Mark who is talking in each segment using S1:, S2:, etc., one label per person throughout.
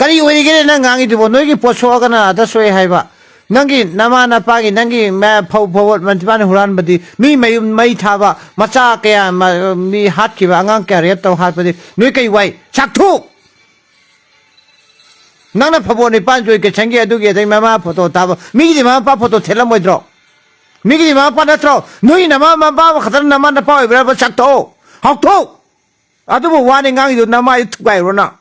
S1: Kari wari gini nang ngangi tu bo noi ki poso ka na ada soe hai ba nangi nama na pagi nangi me phau mantipan huran badi mi mai tha ba macha kaya mi hat ki ba angang kya rep tau hat badi noi kai wai sak thu nang na phabo ni pan joi ke changi adu ke dai mama photo ta ba mi di mama pa photo thela moi dro mi di mama pa na tro noi na mama pa khatan nama na pa ba sak thu hok thu adu bo wa ni ngangi du nama i thu kai ro na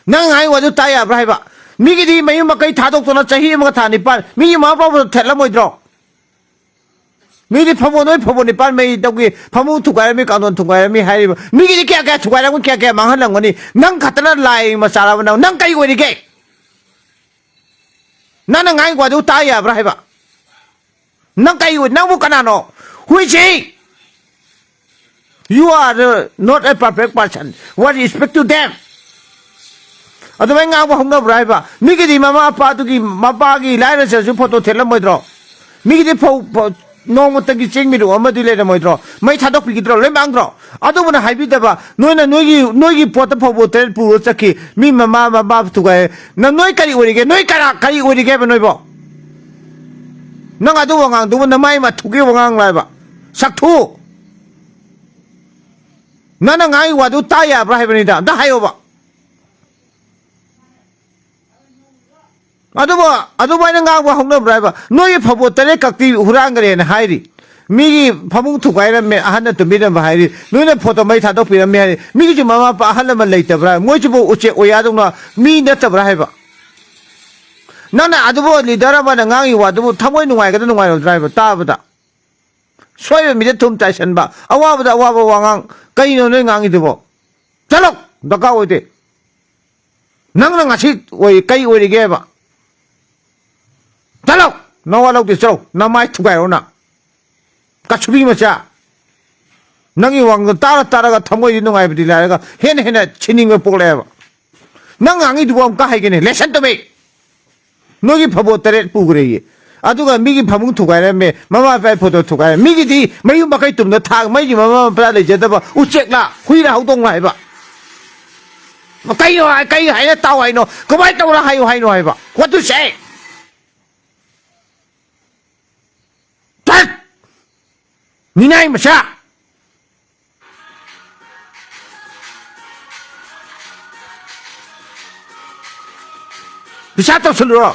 S1: nang ngai wa du ta ya bra hai ba mi gi di mai ma kai tha dok to na chahi ma tha ni pan mi ma pa bo thela moi dro mi di phamo ni pan mai dok gi phamo thu kai mi ka don thu kai mi hai ba mi gi di kya thu kai la kya ma han lang ni nang khatana lai ma sara ba nang kai wo ni ke nang ngai wa du ta ya bra hai ba nang kai wo nang bu kana no hui chi you are not a perfect person what you expect to them अदु मैं गाँव होंगे bribe मिगी दी मामा पापा तुकी मापा की line से जो फोटो थेलम मोइद्रो मिगी दी फो नोंग तक की चिंग मिरु अमदि लेरे मोइद्रो मैं थादोक पिगिद्रो ले मांगद्रो अदु बना हाइबी दबा नोई पोत फोबो तेल पुरो चकी मी मामा बाप तुगाए न नोई करी ओरिगे नोई करी ओरिगे बनोइबो नंग अदु वंगांग दु न माई मा थुगे वंगांग लाइबा सक्थु नन ngai wa du ta ya bra haibani da hayo ba अदुबाय ngang wa hongna braiba noi phabo tare kakti hurang gare na hairi mi phamung thukai me ahana to mi na hairi noi na photo mai tha do pi me hairi mi ji mama pa ahal ma leita bra moi chu bo uche oya dong na mi na ta bra haiba nana adubo leader ba na ngangi wa du thamoi nungai ga nungai ro driver ta ba da soi mi de thum tai san ba awa ba wangang kai no noi ngangi du bo chalo da ka oi de nang na ngasi oi kai oi ge ba चलो नवा लोग चलो नमाय थुगायो ना कछुबी मचा नंगी वांग तारा थमोय नुंगाय बदि लागा हेन छिनिंग में पोले नंग आंगी दुबम का हाइगेने लेसन तो बे नोगी फबो तरे पुगरेये अदुगा मिगी फमुंग थुगाय में ममा पे फोटो थुगाय मिगी दी मयु मकै तुमना थाग मयि ममा परा लेजेदबा उचेकला हुइरा हौदोंग लाइबा कई हाइना ताव हाइनो कबाय तौरा हाइनो हाइबा व्हाट टू से Ninay masya. Bisa to sundro.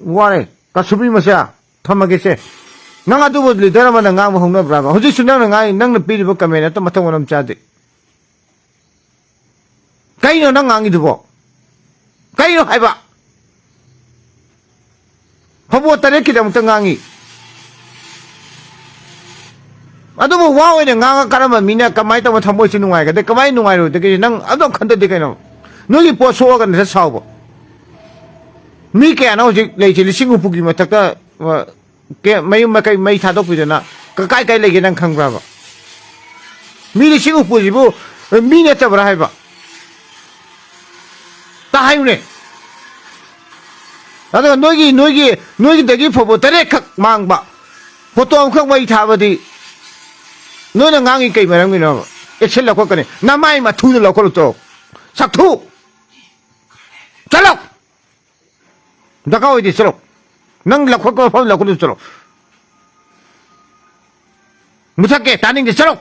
S1: Ware kasubi masya thamage se. Nang adu bodli dara mana ngang hongna braba. Hoji sunang ngai nang na piri bo kamera to mathong nam chade. Kai no nang ngangi dubo. Kai no haiba. Phabo tare kidam tangangi. अदुबो वावे ने ngang karama mina kamai ta thamoi chi nungai ga de kamai nungai ro de ke nang adon khanta de kaino noi po so ga ne sa bo mi ke na ji le chi singu pu gi ma tak ta ke mai ma kai mai tha dok pi de na ka kai le ge nang khang bra ba mi le singu pu ji bo mi ne ta bra hai ba ta hai ne ado noi gi de gi pho bo tare khak mang ba photo am khak mai tha ba di नों ना गांगी कई मरंग में ना ऐसे लखो करें ना माई मा थूने लखो तो सक्थू चलो दकाओ इधर चलो नंग लखो को फल लखो तो चलो मुझे क्या तानिंग चलो